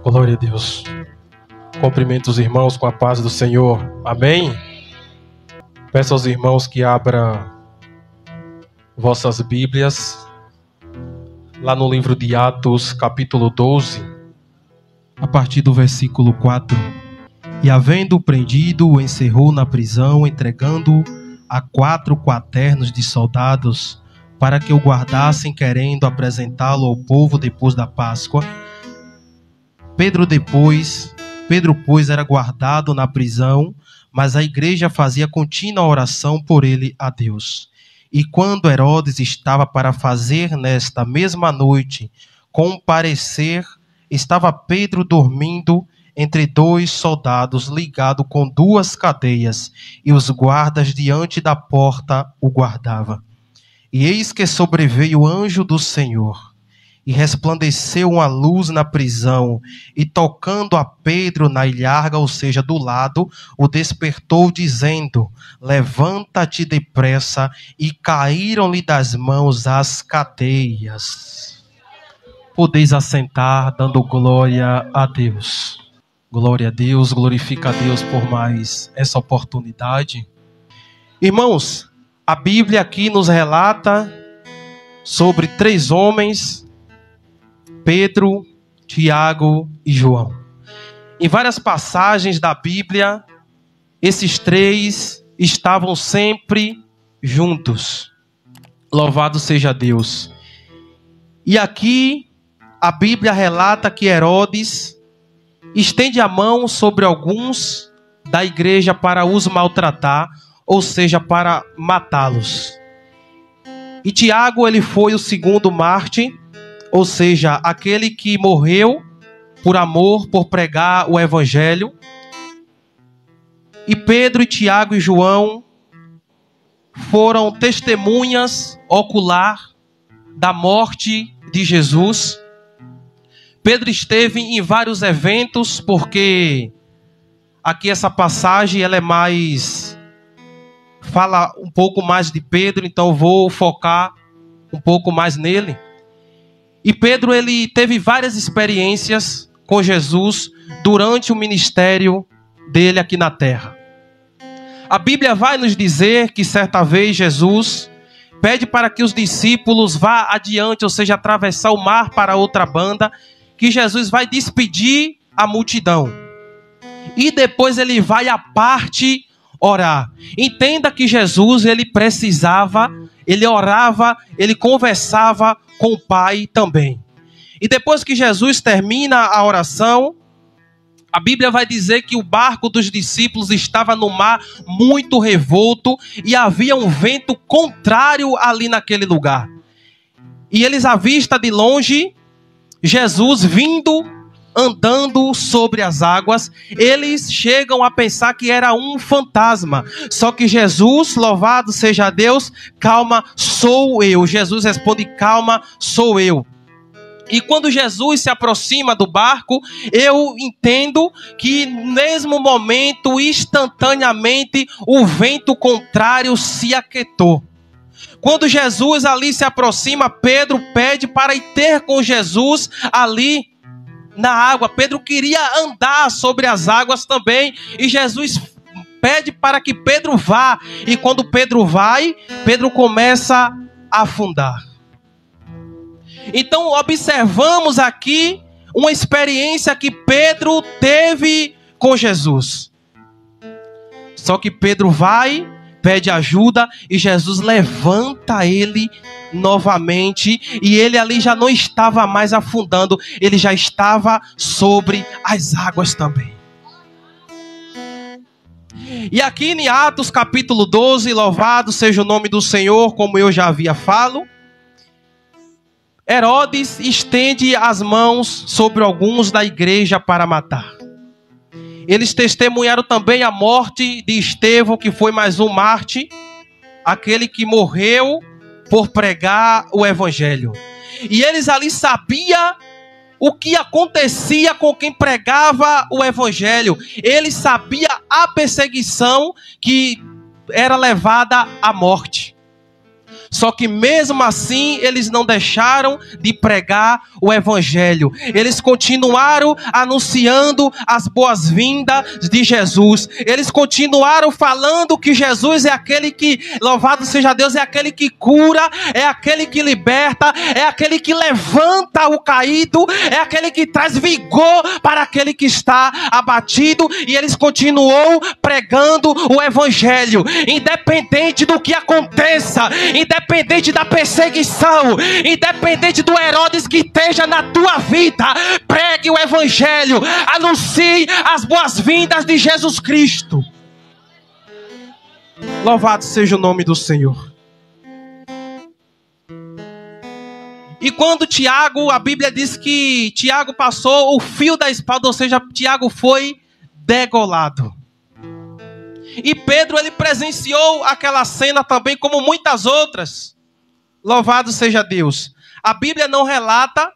Glória a Deus. Cumprimento os irmãos com a paz do Senhor. Amém? Peço aos irmãos que abram vossas Bíblias lá no livro de Atos, capítulo 12, a partir do versículo 4. E havendo-o prendido, o encerrou na prisão, entregando-o a 4 quaternos de soldados, para que o guardassem, querendo apresentá-lo ao povo depois da Páscoa. Pedro, pois, era guardado na prisão, mas a igreja fazia contínua oração por ele a Deus. E quando Herodes estava para fazer nesta mesma noite comparecer, estava Pedro dormindo entre 2 soldados, ligado com 2 cadeias, e os guardas diante da porta o guardavam. E eis que sobreveio o anjo do Senhor, e resplandeceu uma luz na prisão, e tocando a Pedro na ilharga, ou seja, do lado, o despertou, dizendo: levanta-te depressa, e caíram-lhe das mãos as cadeias. Podeis assentar, dando glória a Deus. Glória a Deus, glorifica a Deus por mais essa oportunidade. Irmãos, a Bíblia aqui nos relata sobre 3 homens, Pedro, Tiago e João. Em várias passagens da Bíblia, esses 3 estavam sempre juntos. Louvado seja Deus. E aqui a Bíblia relata que Herodes estende a mão sobre alguns da igreja para os maltratar, ou seja, para matá-los. E Tiago, ele foi o segundo mártir, ou seja, aquele que morreu por amor, por pregar o evangelho. E Pedro, e Tiago e João foram testemunhas ocular da morte de Jesus. Pedro esteve em vários eventos, porque aqui essa passagem ela fala um pouco mais de Pedro, então vou focar um pouco mais nele. E Pedro, ele teve várias experiências com Jesus durante o ministério dele aqui na terra. A Bíblia vai nos dizer que certa vez Jesus pede para que os discípulos vá adiante, ou seja, atravessar o mar para outra banda, que Jesus vai despedir a multidão. E depois ele vai à parte orar. Entenda que Jesus, ele orava, ele conversava com o Pai também. E depois que Jesus termina a oração, a Bíblia vai dizer que o barco dos discípulos estava no mar muito revolto e havia um vento contrário ali naquele lugar. E eles avistam de longe Jesus vindo, andando sobre as águas. Eles chegam a pensar que era um fantasma. Só que Jesus, louvado seja Deus, calma, sou eu. Jesus responde: calma, sou eu. E quando Jesus se aproxima do barco, eu entendo que no mesmo momento, instantaneamente, o vento contrário se aquietou. Quando Jesus ali se aproxima, Pedro pede para ir ter com Jesus ali na água. Pedro queria andar sobre as águas também, e Jesus pede para que Pedro vá. E quando Pedro vai, Pedro começa a afundar. Então observamos aqui uma experiência que Pedro teve com Jesus. Só que Pedro vai, pede ajuda, e Jesus levanta ele novamente, e ele ali já não estava mais afundando, ele já estava sobre as águas também. E aqui em Atos capítulo 12, louvado seja o nome do Senhor, como eu já havia falado, Herodes estende as mãos sobre alguns da igreja para matar. Eles testemunharam também a morte de Estevão, que foi mais um mártir, aquele que morreu por pregar o evangelho. E eles ali sabiam o que acontecia com quem pregava o evangelho. Eles sabiam a perseguição que era levada à morte. Só que mesmo assim, eles não deixaram de pregar o evangelho. Eles continuaram anunciando as boas-vindas de Jesus. Eles continuaram falando que Jesus é aquele que, louvado seja Deus, é aquele que cura, é aquele que liberta, é aquele que levanta o caído, é aquele que traz vigor para aquele que está abatido. E eles continuam pregando o evangelho, independente do que aconteça, independente da perseguição, independente do Herodes que esteja na tua vida. Pregue o evangelho, anuncie as boas-vindas de Jesus Cristo. Louvado seja o nome do Senhor. E quando Tiago, a Bíblia diz que Tiago passou o fio da espada, ou seja, Tiago foi degolado. E Pedro, ele presenciou aquela cena também, como muitas outras. Louvado seja Deus. A Bíblia não relata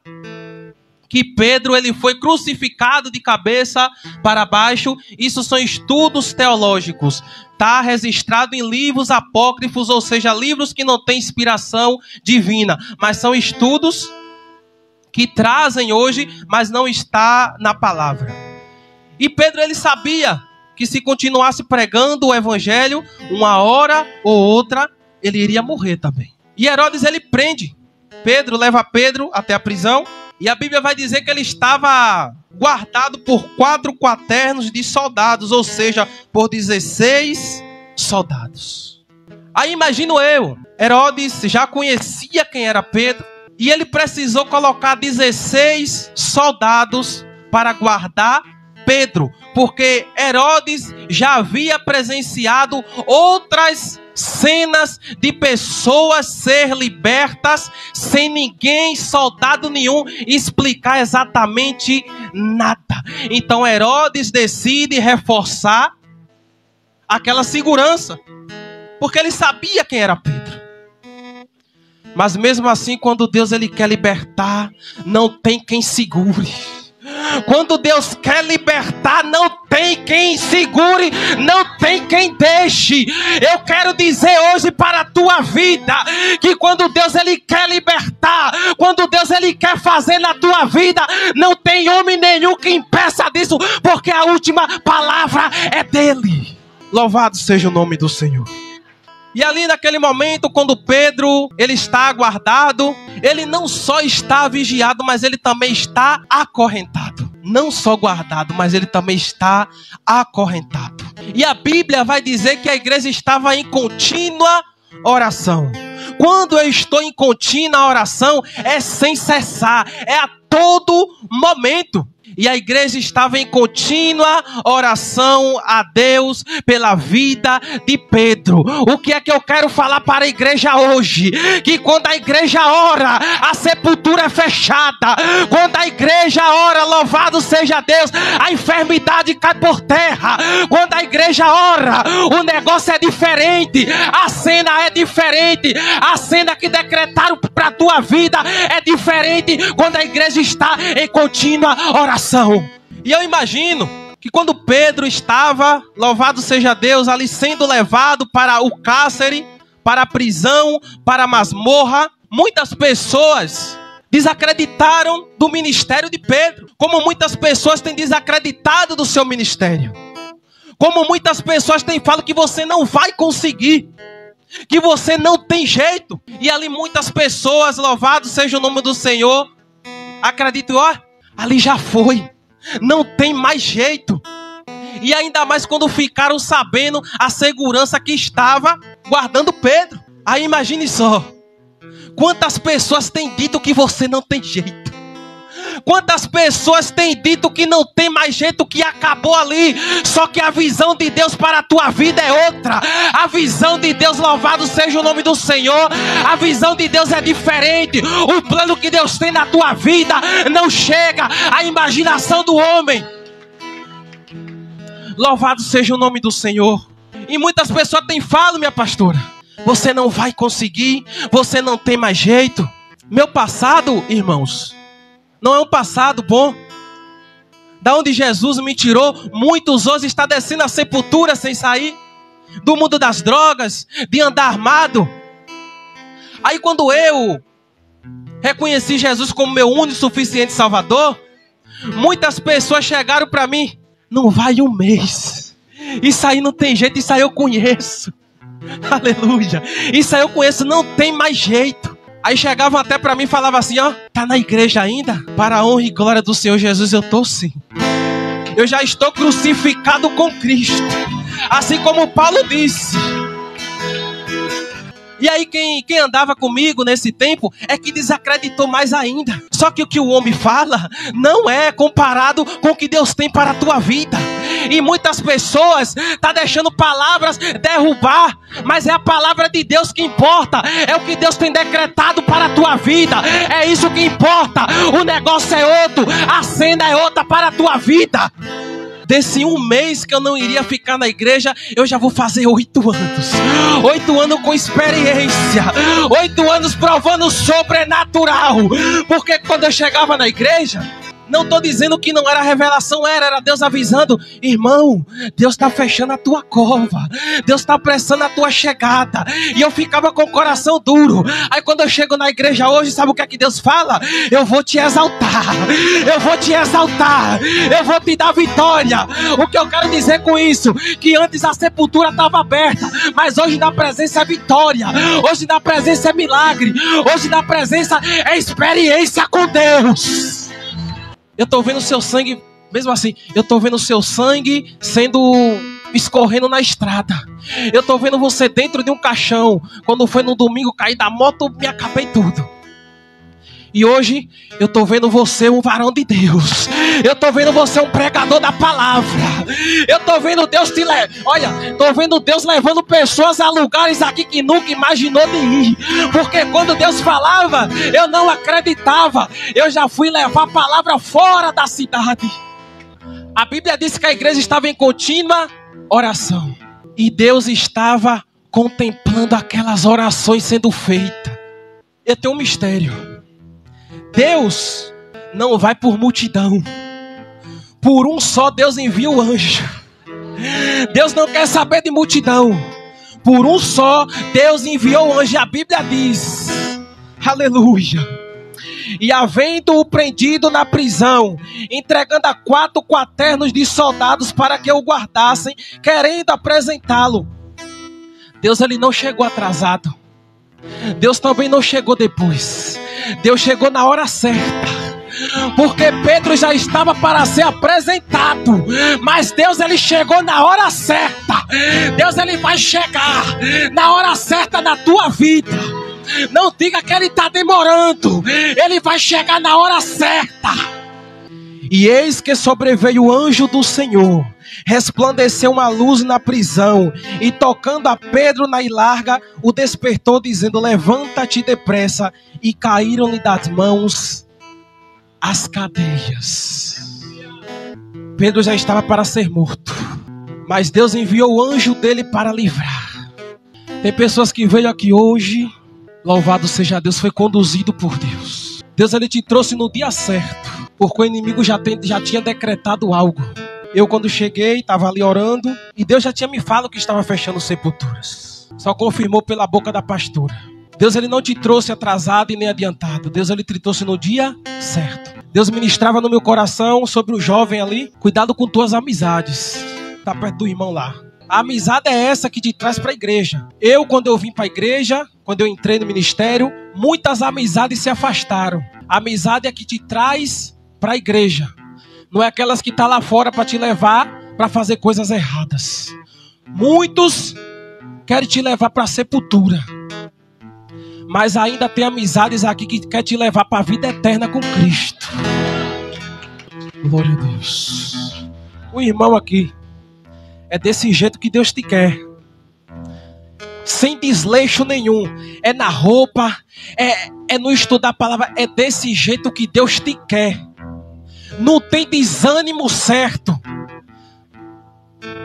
que Pedro, ele foi crucificado de cabeça para baixo. Isso são estudos teológicos. Está registrado em livros apócrifos, ou seja, livros que não têm inspiração divina. Mas são estudos que trazem hoje, mas não está na palavra. E Pedro, ele sabia que se continuasse pregando o evangelho, uma hora ou outra, ele iria morrer também. E Herodes, ele prende Pedro, leva Pedro até a prisão. E a Bíblia vai dizer que ele estava guardado por 4 quaternos de soldados, ou seja, por 16 soldados. Aí imagino eu, Herodes já conhecia quem era Pedro, e ele precisou colocar 16 soldados para guardar Pedro, porque Herodes já havia presenciado outras cenas de pessoas ser libertas sem ninguém, soldado nenhum, explicar exatamente nada. Então Herodes decide reforçar aquela segurança, porque ele sabia quem era Pedro. Mas mesmo assim, quando Deus, ele quer libertar, não tem quem segure. Quando Deus quer libertar, não tem quem segure, não tem quem deixe. Eu quero dizer hoje para a tua vida, que quando Deus, ele quer libertar, quando Deus, ele quer fazer na tua vida, não tem homem nenhum que impeça disso, porque a última palavra é dele. Louvado seja o nome do Senhor. E ali naquele momento, quando Pedro, ele está guardado, ele não só está vigiado, mas ele também está acorrentado. Não só guardado, mas ele também está acorrentado. E a Bíblia vai dizer que a igreja estava em contínua oração. Quando eu estou em contínua oração, é sem cessar, é a todo momento. E a igreja estava em contínua oração a Deus pela vida de Pedro. O que é que eu quero falar para a igreja hoje? Que quando a igreja ora, a sepultura é fechada. Quando a igreja ora, louvado seja Deus, a enfermidade cai por terra. Quando a igreja ora, o negócio é diferente. A cena é diferente. A cena que decretaram para a tua vida é diferente quando a igreja está em contínua oração. E eu imagino que quando Pedro estava, louvado seja Deus, ali sendo levado para o cárcere, para a prisão, para a masmorra, muitas pessoas desacreditaram do ministério de Pedro, como muitas pessoas têm desacreditado do seu ministério, como muitas pessoas têm falado que você não vai conseguir, que você não tem jeito. E ali muitas pessoas, louvado seja o nome do Senhor, acreditam, ali já foi, não tem mais jeito. E ainda mais quando ficaram sabendo a segurança que estava guardando Pedro. Aí imagine só, quantas pessoas têm dito que você não tem jeito. Quantas pessoas têm dito que não tem mais jeito, que acabou ali. Só que a visão de Deus para a tua vida é outra. A visão de Deus, louvado seja o nome do Senhor, a visão de Deus é diferente. O plano que Deus tem na tua vida não chega à imaginação do homem. Louvado seja o nome do Senhor. E muitas pessoas têm falado, minha pastora, você não vai conseguir, você não tem mais jeito. Meu passado, irmãos, não é um passado bom. Da onde Jesus me tirou, muitos hoje estão descendo a sepultura sem sair. Do mundo das drogas, de andar armado. Aí quando eu reconheci Jesus como meu único e suficiente Salvador, muitas pessoas chegaram para mim, não vai um mês, isso aí não tem jeito, isso aí eu conheço, aleluia, isso aí eu conheço, não tem mais jeito. Aí chegavam até para mim e falavam assim, ó, tá na igreja ainda? Para a honra e glória do Senhor Jesus, eu tô sim. Eu já estou crucificado com Cristo, assim como Paulo disse. E aí quem andava comigo nesse tempo é que desacreditou mais ainda. Só que o que o homem fala não é comparado com o que Deus tem para a tua vida. E muitas pessoas estão deixando palavras derrubar, mas é a palavra de Deus que importa. É o que Deus tem decretado para a tua vida. É isso que importa. O negócio é outro, a cena é outra para a tua vida. Desse um mês que eu não iria ficar na igreja, eu já vou fazer 8 anos. 8 anos com experiência. 8 anos provando o sobrenatural. Porque quando eu chegava na igreja, não estou dizendo que não era revelação, era Deus avisando, irmão, Deus está fechando a tua cova, Deus está apressando a tua chegada. E eu ficava com o coração duro. Aí quando eu chego na igreja hoje, sabe o que é que Deus fala? Eu vou te exaltar, eu vou te exaltar, eu vou te dar vitória. O que eu quero dizer com isso? Que antes a sepultura estava aberta, mas hoje na presença é vitória, hoje na presença é milagre, hoje na presença é experiência com Deus. Eu estou vendo o seu sangue, mesmo assim, eu estou vendo o seu sangue escorrendo na estrada. Eu estou vendo você dentro de um caixão. Quando foi no domingo, caí da moto, me acabei tudo. E hoje, eu estou vendo você um varão de Deus. Eu estou vendo você um pregador da palavra. Eu estou vendo Deus estou vendo Deus levando pessoas a lugares aqui que nunca imaginou de ir. Porque quando Deus falava, eu não acreditava. Eu já fui levar a palavra fora da cidade. A Bíblia diz que a igreja estava em contínua oração. E Deus estava contemplando aquelas orações sendo feitas. Eu tenho um mistério. Deus não vai por multidão. Por um só Deus envia o anjo. Deus não quer saber de multidão. Por um só Deus enviou o anjo. A Bíblia diz, aleluia, e havendo-o prendido na prisão, entregando a 4 quaternos de soldados para que o guardassem, querendo apresentá-lo. Deus, ele não chegou atrasado. Deus também não chegou depois. Deus chegou na hora certa. Porque Pedro já estava para ser apresentado. Mas Deus, ele chegou na hora certa. Deus, ele vai chegar na hora certa na tua vida. Não diga que ele está demorando. Ele vai chegar na hora certa. E eis que sobreveio o anjo do Senhor. Resplandeceu uma luz na prisão, e tocando a Pedro na larga, o despertou, dizendo, levanta-te depressa. E caíram-lhe das mãos as cadeias. Pedro já estava para ser morto, mas Deus enviou o anjo dele para livrar. Tem pessoas que veio aqui hoje, louvado seja Deus, foi conduzido por Deus. Deus, ele te trouxe no dia certo, porque o inimigo já tinha decretado algo. Eu, quando cheguei, estava ali orando, e Deus já tinha me falado que estava fechando sepulturas. Só confirmou pela boca da pastora. Deus, ele não te trouxe atrasado e nem adiantado. Deus, ele te trouxe no dia certo. Deus ministrava no meu coração sobre o jovem ali. Cuidado com tuas amizades. Está perto do irmão lá. A amizade é essa que te traz para a igreja. Quando eu vim para a igreja, quando eu entrei no ministério, muitas amizades se afastaram. A amizade é que te traz para a igreja. Não é aquelas que estão lá fora para te levar para fazer coisas erradas. Muitos querem te levar para a sepultura. Mas ainda tem amizades aqui que querem te levar para a vida eterna com Cristo. Glória a Deus. O irmão aqui, é desse jeito que Deus te quer. Sem desleixo nenhum. É na roupa, é no estudar a palavra. É desse jeito que Deus te quer. Não tem desânimo certo.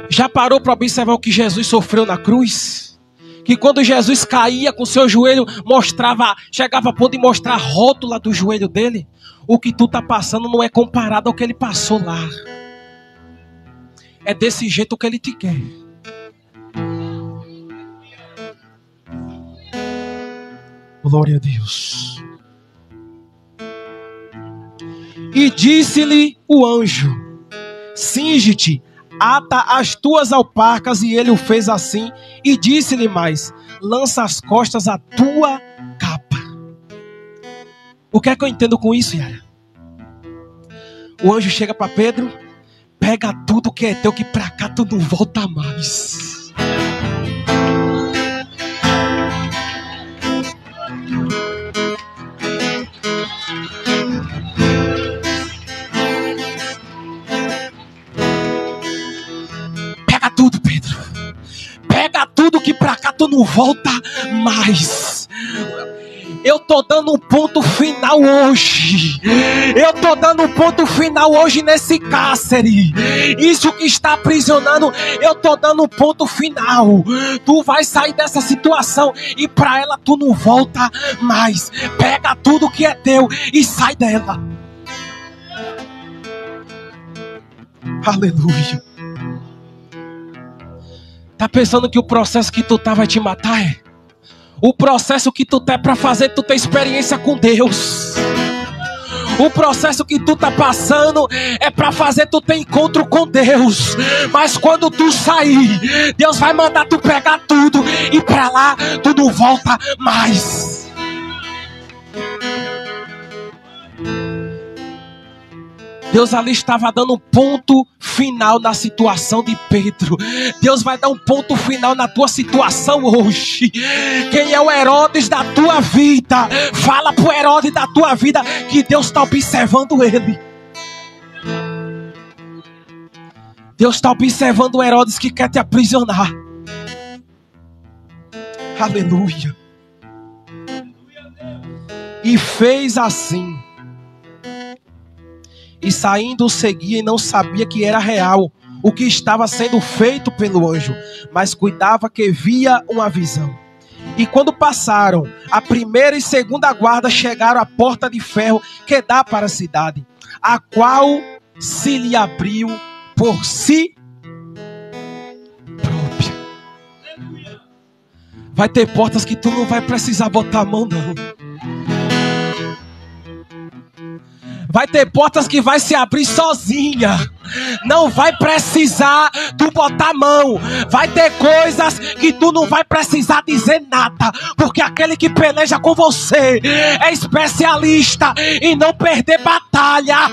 Já parou para observar o que Jesus sofreu na cruz? Que quando Jesus caía com seu joelho, chegava a ponto de mostrar a rótula do joelho dele. O que tu está passando não é comparado ao que ele passou lá. É desse jeito que ele te quer. Glória a Deus. E disse-lhe o anjo: cinge-te, ata as tuas alparcas. E ele o fez assim. E disse-lhe mais: lança às costas a tua capa. O que é que eu entendo com isso, Yara? O anjo chega para Pedro: pega tudo que é teu, que pra cá tu não volta mais. Pega tudo, Pedro. Pega tudo que pra cá tu não volta mais. Eu tô dando um ponto final hoje. Eu tô dando um ponto final hoje nesse cárcere. Isso que está aprisionando, eu tô dando um ponto final. Tu vai sair dessa situação e pra ela tu não volta mais. Pega tudo que é teu e sai dela. Aleluia. Tá pensando que o processo que tu tá vai te matar? O processo que tu tá para fazer tu ter experiência com Deus. O processo que tu tá passando é para fazer tu ter encontro com Deus. Mas quando tu sair, Deus vai mandar tu pegar tudo e para lá tu não volta mais. Deus ali estava dando um ponto final na situação de Pedro. Deus vai dar um ponto final na tua situação hoje. Quem é o Herodes da tua vida? Fala pro Herodes da tua vida que Deus está observando ele. Deus está observando o Herodes que quer te aprisionar. Aleluia. E fez assim. E saindo o seguia e não sabia que era real o que estava sendo feito pelo anjo, mas cuidava que via uma visão. E quando passaram, a primeira e segunda guarda chegaram à porta de ferro que dá para a cidade, a qual se lhe abriu por si própria. Vai ter portas que tu não vai precisar botar a mão, não. Vai ter portas que vai se abrir sozinha. Não vai precisar tu botar a mão. Vai ter coisas que tu não vai precisar dizer nada. Porque aquele que peleja com você é especialista em não perder batalha.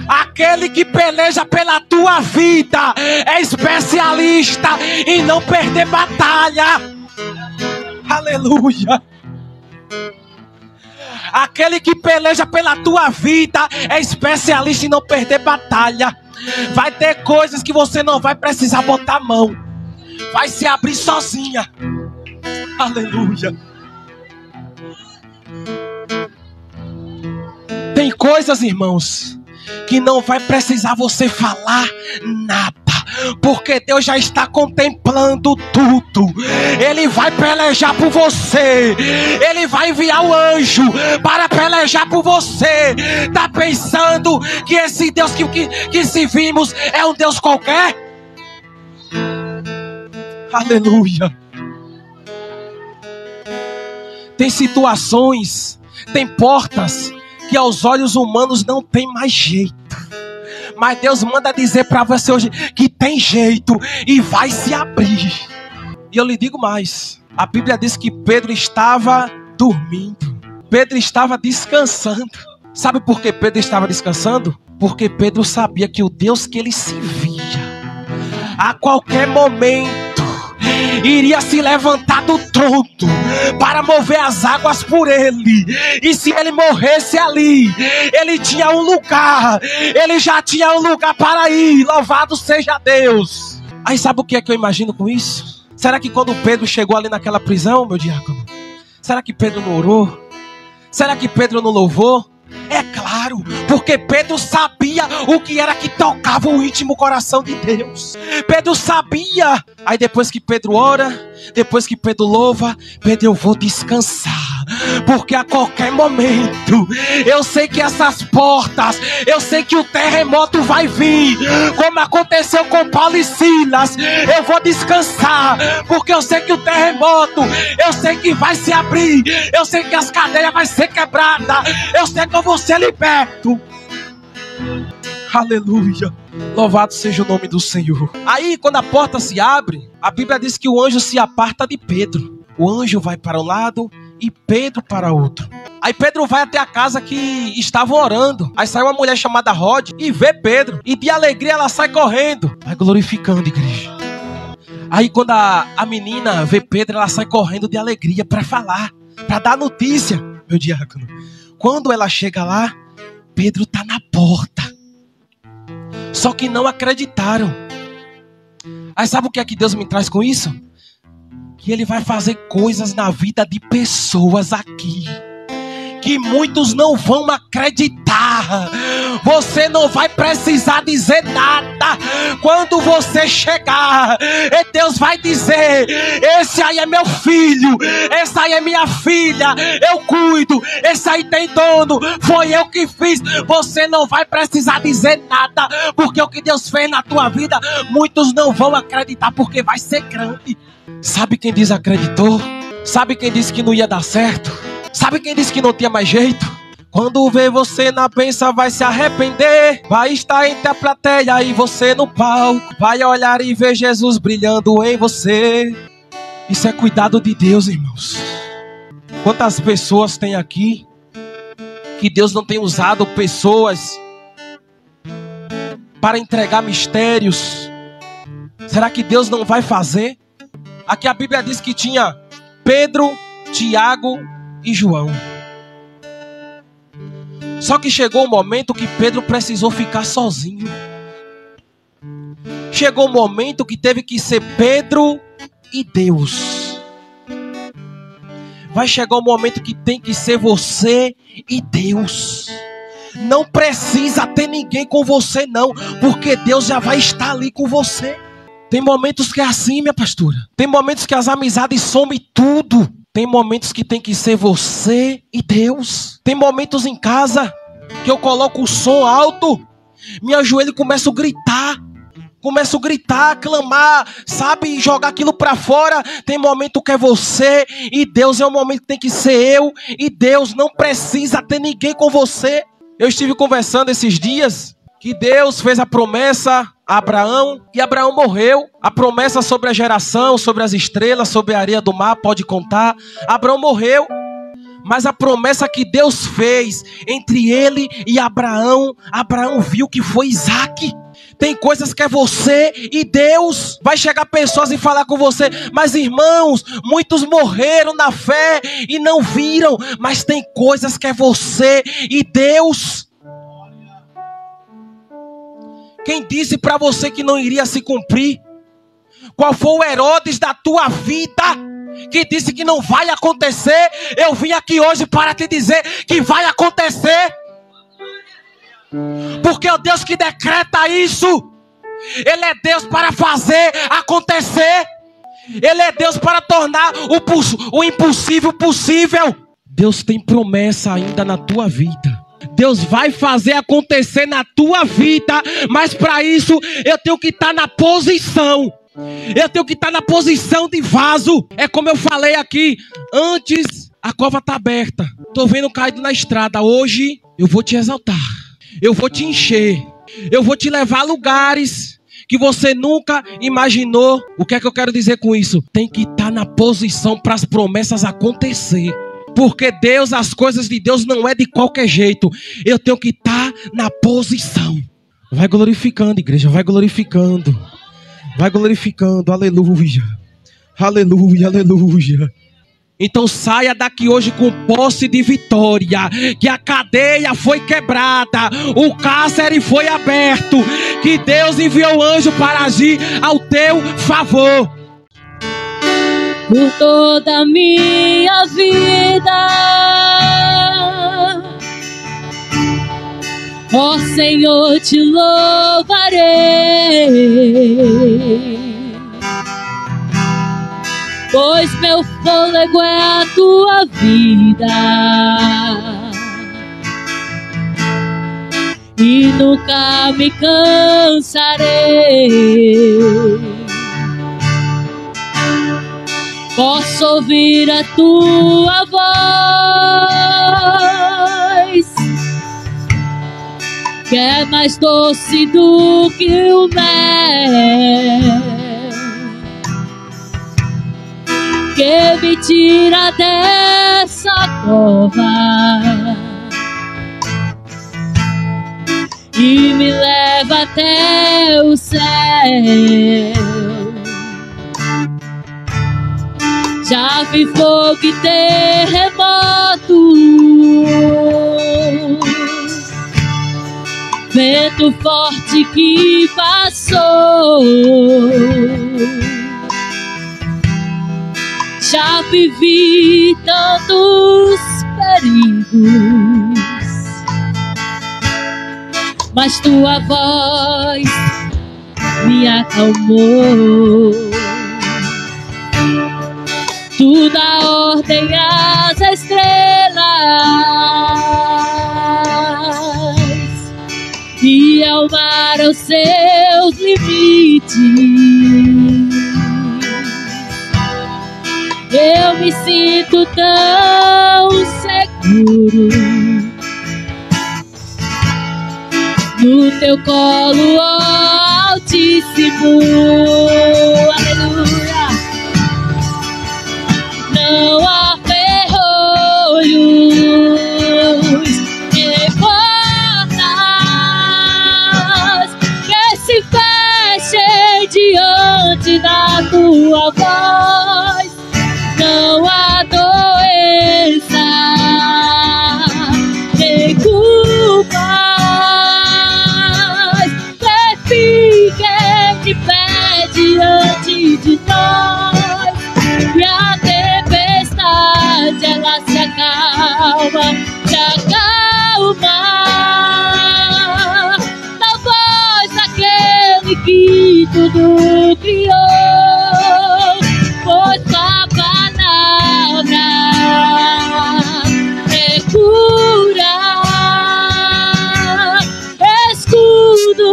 Aquele que peleja pela tua vida é especialista em não perder batalha. Aleluia. Aquele que peleja pela tua vida é especialista em não perder batalha. Vai ter coisas que você não vai precisar botar a mão. Vai se abrir sozinha. Aleluia. Tem coisas, irmãos, que não vai precisar você falar nada. Porque Deus já está contemplando tudo. Ele vai pelejar por você. Ele vai enviar o anjo para pelejar por você. Tá pensando que esse Deus que servimos é um Deus qualquer? Aleluia. Tem situações, tem portas que aos olhos humanos não tem mais jeito. Mas Deus manda dizer para você hoje que tem jeito e vai se abrir. E eu lhe digo mais. A Bíblia diz que Pedro estava dormindo. Pedro estava descansando. Sabe por que Pedro estava descansando? Porque Pedro sabia que o Deus que ele servia, a qualquer momento, iria se levantar do trono para mover as águas por ele. E se ele morresse ali, ele tinha um lugar. Ele já tinha um lugar para ir. Louvado seja Deus. Aí sabe o que é que eu imagino com isso? Será que quando Pedro chegou ali naquela prisão, meu diácono, será que Pedro não orou? Será que Pedro não louvou? É claro, porque Pedro sabia o que era que tocava o íntimo coração de Deus. Pedro sabia. Aí depois que Pedro ora, depois que Pedro louva, Pedro, eu vou descansar. porque a qualquer momento, eu sei que essas portas, eu sei que o terremoto vai vir, como aconteceu com Paulo e Silas. Eu vou descansar, porque eu sei que o terremoto, eu sei que vai se abrir, eu sei que as cadeias vai ser quebradas, eu sei que eu vou ser liberto. Aleluia, louvado seja o nome do Senhor. Aí quando a porta se abre, a Bíblia diz que o anjo se aparta de Pedro. O anjo vai para um lado e Pedro para outro. Aí Pedro vai até a casa que estavam orando. Aí sai uma mulher chamada Rode e vê Pedro, e de alegria ela sai correndo, vai glorificando, igreja. Aí quando a menina vê Pedro, ela sai correndo de alegria para falar, para dar notícia, meu diácono. Quando ela chega lá, Pedro está na porta. Só que não acreditaram. Aí sabe o que é que Deus me traz com isso? Que Ele vai fazer coisas na vida de pessoas aqui que muitos não vão acreditar. Você não vai precisar dizer nada. Quando você chegar, Deus vai dizer: esse aí é meu filho, essa aí é minha filha, eu cuido, esse aí tem dono, foi eu que fiz. Você não vai precisar dizer nada, porque o que Deus fez na tua vida, muitos não vão acreditar, porque vai ser grande. Sabe quem desacreditou? Sabe quem disse que não ia dar certo? Sabe quem disse que não tinha mais jeito? Quando vê você na bênção, vai se arrepender. Vai estar entre a plateia e você no palco. Vai olhar e ver Jesus brilhando em você. Isso é cuidado de Deus, irmãos. Quantas pessoas tem aqui que Deus não tem usado pessoas para entregar mistérios? Será que Deus não vai fazer? Aqui a Bíblia diz que tinha Pedro, Tiago e João. Só que chegou um momento que Pedro precisou ficar sozinho. Chegou um momento que teve que ser Pedro e Deus. Vai chegar um momento que tem que ser você e Deus. Não precisa ter ninguém com você não, porque Deus já vai estar ali com você. Tem momentos que é assim, minha pastora. Tem momentos que as amizades somem tudo. Tem momentos que tem que ser você e Deus. Tem momentos em casa que eu coloco o som alto, meu joelho começa a gritar. Começo a gritar, clamar, sabe, jogar aquilo pra fora. Tem momento que é você e Deus, é um momento que tem que ser eu e Deus. Não precisa ter ninguém com você. Eu estive conversando esses dias que Deus fez a promessa a Abraão e Abraão morreu. A promessa sobre a geração, sobre as estrelas, sobre a areia do mar, pode contar. Abraão morreu. Mas a promessa que Deus fez entre ele e Abraão, Abraão viu que foi Isaac. Tem coisas que é você e Deus. Vai chegar pessoas e falar com você: mas irmãos, muitos morreram na fé e não viram. Mas tem coisas que é você e Deus. Quem disse para você que não iria se cumprir? Qual foi o Herodes da tua vida que disse que não vai acontecer? Eu vim aqui hoje para te dizer que vai acontecer. Porque é o Deus que decreta isso. Ele é Deus para fazer acontecer. Ele é Deus para tornar o impossível possível. Deus tem promessa ainda na tua vida. Deus vai fazer acontecer na tua vida. Mas para isso eu tenho que estar na posição. Eu tenho que estar na posição de vaso. É como eu falei aqui antes. A cova está aberta. Estou vendo caído na estrada. Hoje eu vou te exaltar. Eu vou te encher. Eu vou te levar a lugares que você nunca imaginou. O que é que eu quero dizer com isso? Tem que estar na posição para as promessas acontecer. Porque Deus, as coisas de Deus não é de qualquer jeito. Eu tenho que estar na posição. Vai glorificando, igreja. Vai glorificando. Vai glorificando. Aleluia. Aleluia, aleluia. Então saia daqui hoje com posse de vitória, que a cadeia foi quebrada, o cárcere foi aberto, que Deus enviou o anjo para agir ao teu favor. Por toda a minha vida, ó Senhor, te louvarei. pois meu fôlego é a tua vida e nunca me cansarei. Posso ouvir a tua voz, que é mais doce do que o mel, que me tira dessa cova e me leva até o céu. Já vi fogo e terremotos, vento forte que passou. Já vivi tantos perigos, mas tua voz me acalmou. Tu dá ordem às estrelas e ao mar aos seus limites. Eu me sinto tão seguro no teu colo, ó Altíssimo. Aleluia. Não há ferrolhos nem portas que se fechem diante da tua voz. Não há doença nem culpas que fiquem de pé diante de nós. E a tempestade ela se acalma na voz daquele que tudo criou. Pois tua palavra é cura, escudo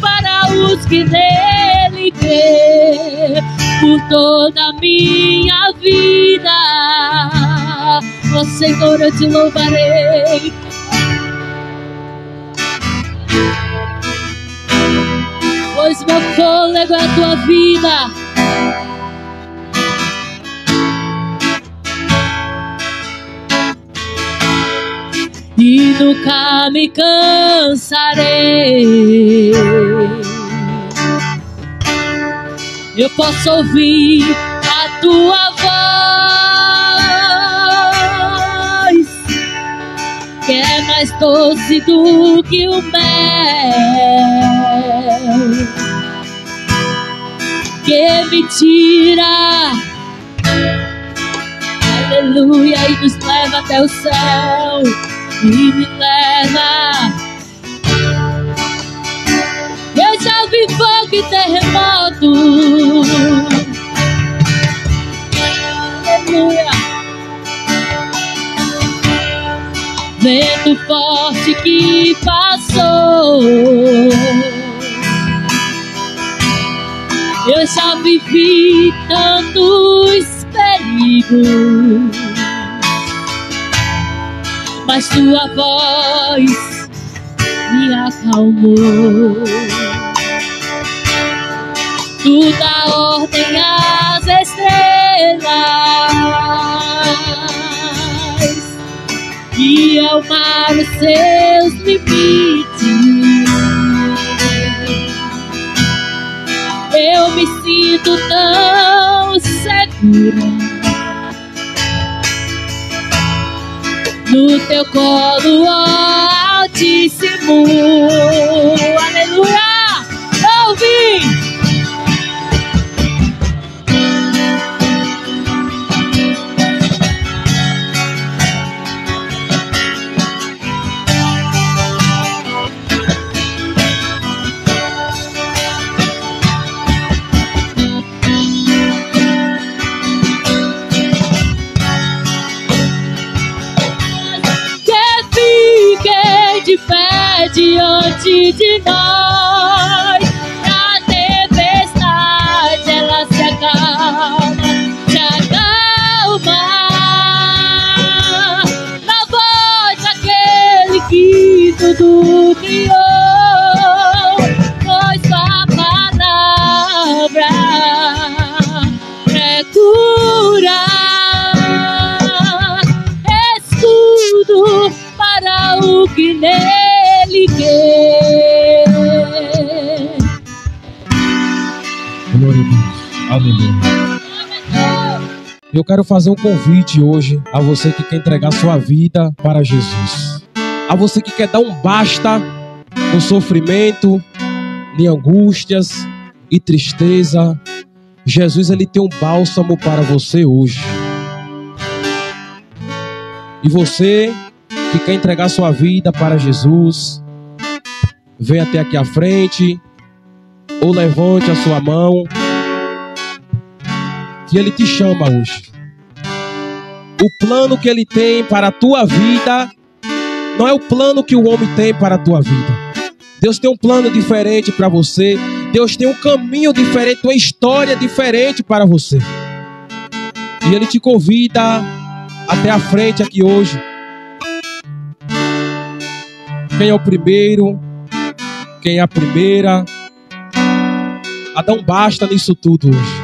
para os que nele crê. Por toda a minha vida, ó Senhor, eu te louvarei. Pois meu fôlego é a tua vida e nunca me cansarei. Eu posso ouvir a tua voz, que é mais doce do que o mel, que me tira, aleluia, e nos leva até o céu, e me leva. Eu já vi fogo e terremoto, aleluia, vento forte que passou. Eu já vivi tantos perigos, mas tua voz me acalmou. Tu dá ordem às estrelas e ao mar os seus limites. Eu me sinto tão segura no teu colo, ó Altíssimo. Aleluia! Ouvi! de pé diante de nós. Na tempestade ela se acalma, na voz daquele que tudo criou. Pois sua palavra é cura, escudo para o que nele quer. Glória a Deus. Aleluia. Eu quero fazer um convite hoje a você que quer entregar sua vida para Jesus. A você que quer dar um basta no sofrimento, em angústias e tristeza. Jesus, ele tem um bálsamo para você hoje. E você que quer entregar sua vida para Jesus, venha até aqui à frente ou levante a sua mão, que ele te chama hoje. O plano que ele tem para a tua vida não é o plano que o homem tem para a tua vida. Deus tem um plano diferente para você. Deus tem um caminho diferente, uma história diferente para você. E ele te convida até a frente aqui hoje. Quem é o primeiro? Quem é a primeira? A dar um basta nisso tudo hoje.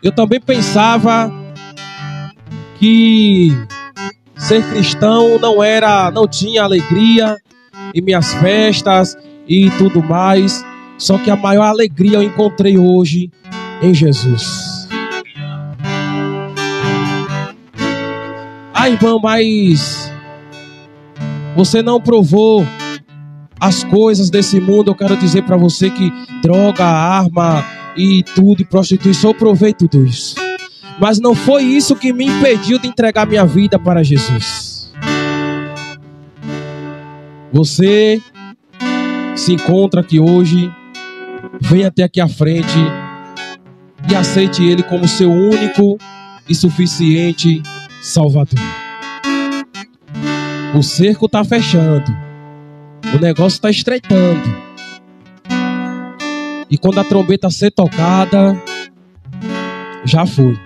Eu também pensava que ser cristão não tinha alegria em minhas festas e tudo mais. Só que a maior alegria eu encontrei hoje em Jesus. Ah, irmão, mas você não provou as coisas desse mundo. Eu quero dizer para você que droga, arma e tudo, e prostituição, eu provei tudo isso. Mas não foi isso que me impediu de entregar minha vida para Jesus. Você se encontra aqui hoje, venha até aqui à frente e aceite Ele como seu único e suficiente Salvador. O cerco está fechando, o negócio está estreitando. E quando a trombeta ser tocada, já foi.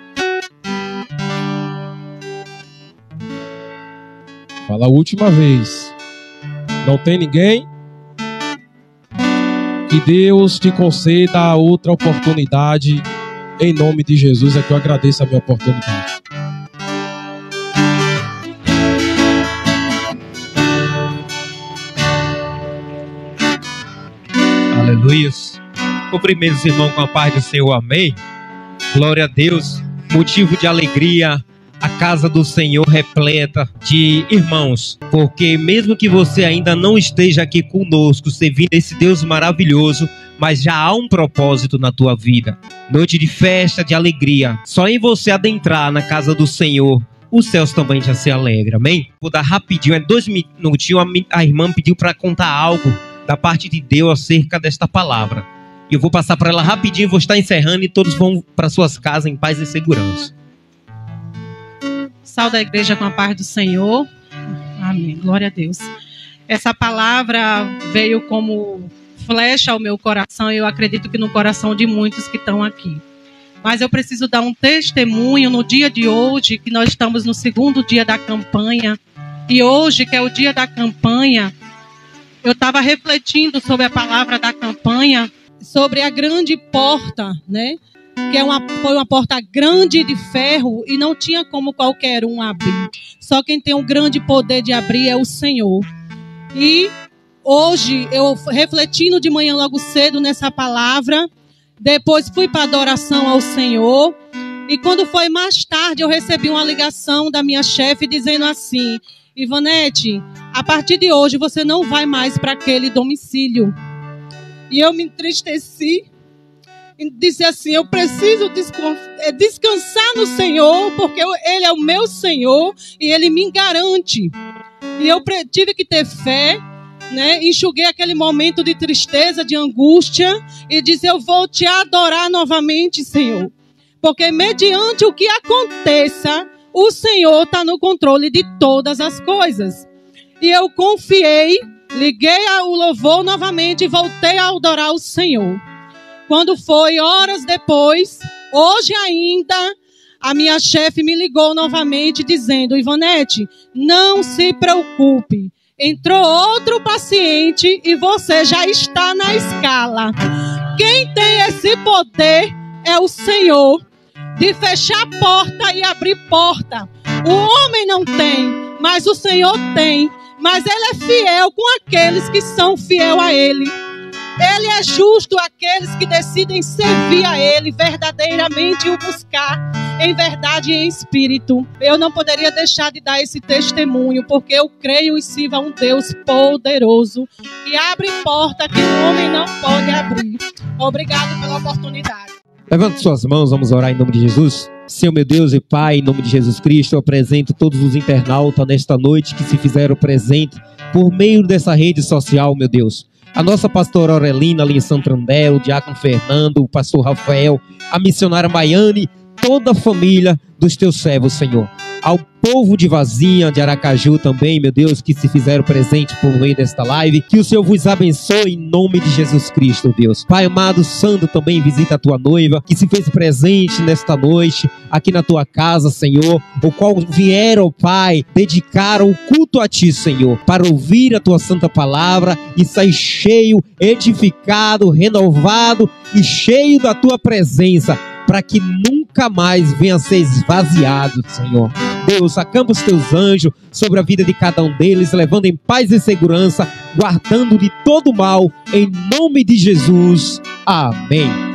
Fala a última vez. Não tem ninguém? Que Deus te conceda outra oportunidade. Em nome de Jesus é que eu agradeço a minha oportunidade. Aleluia. Cumprimento os irmãos com a paz do Senhor, amém. Glória a Deus, motivo de alegria, a casa do Senhor repleta de irmãos, porque mesmo que você ainda não esteja aqui conosco, servindo esse Deus maravilhoso, mas já há um propósito na tua vida. Noite de festa, de alegria, só em você adentrar na casa do Senhor, os céus também já se alegram, amém? Vou dar rapidinho, 2 minutinhos, a irmã pediu para contar algo da parte de Deus acerca desta palavra. Eu vou passar para ela rapidinho, vou estar encerrando e todos vão para suas casas em paz e segurança. Saúde a igreja com a paz do Senhor. Amém. Glória a Deus. Essa palavra veio como flecha ao meu coração e eu acredito que no coração de muitos que estão aqui. Mas eu preciso dar um testemunho no dia de hoje, que nós estamos no 2º dia da campanha. E hoje, que é o dia da campanha, eu estava refletindo sobre a palavra da campanha, sobre a grande porta, né? Que foi uma porta grande de ferro e não tinha como qualquer um abrir. Só quem tem um grande poder de abrir é o Senhor. E hoje, eu refletindo de manhã logo cedo nessa palavra, depois fui para a adoração ao Senhor. E quando foi mais tarde, eu recebi uma ligação da minha chefe dizendo assim: Ivanete, a partir de hoje você não vai mais para aquele domicílio. E eu me entristeci e disse assim: eu preciso descansar no Senhor, porque Ele é o meu Senhor e Ele me garante. E eu tive que ter fé, né? Enxuguei aquele momento de tristeza, de angústia e disse: eu vou te adorar novamente, Senhor. Porque mediante o que aconteça, o Senhor está no controle de todas as coisas. E eu confiei, liguei o louvor novamente e voltei a adorar o Senhor. Quando foi horas depois, hoje ainda, a minha chefe me ligou novamente dizendo: Ivonete, não se preocupe. Entrou outro paciente e você já está na escala. Quem tem esse poder é o Senhor, de fechar porta e abrir porta. O homem não tem, mas o Senhor tem. Mas Ele é fiel com aqueles que são fiel a Ele. Ele é justo àqueles que decidem servir a Ele verdadeiramente e o buscar em verdade e em espírito. Eu não poderia deixar de dar esse testemunho, porque eu creio e sirvo a um Deus poderoso, que abre porta que o homem não pode abrir. Obrigado pela oportunidade. Levante suas mãos, vamos orar em nome de Jesus. Senhor meu Deus e Pai, em nome de Jesus Cristo, eu apresento todos os internautas nesta noite que se fizeram presente por meio dessa rede social, meu Deus. A nossa pastora Aurelina ali em Santo André, o diácono Fernando, o pastor Rafael, a missionária Maiane, toda a família dos teus servos, Senhor. Ao povo de Vazinha, de Aracaju também, meu Deus, que se fizeram presente por meio desta live, que o Senhor vos abençoe em nome de Jesus Cristo, Deus. Pai amado, Santo também visita a tua noiva, que se fez presente nesta noite, aqui na tua casa, Senhor, o qual vieram, Pai, dedicar o culto a ti, Senhor, para ouvir a tua santa palavra e sair cheio, edificado, renovado e cheio da tua presença, para que nunca mais venha a ser esvaziado, Senhor. Deus, acampa os teus anjos sobre a vida de cada um deles, levando em paz e segurança, guardando de todo mal, em nome de Jesus. Amém.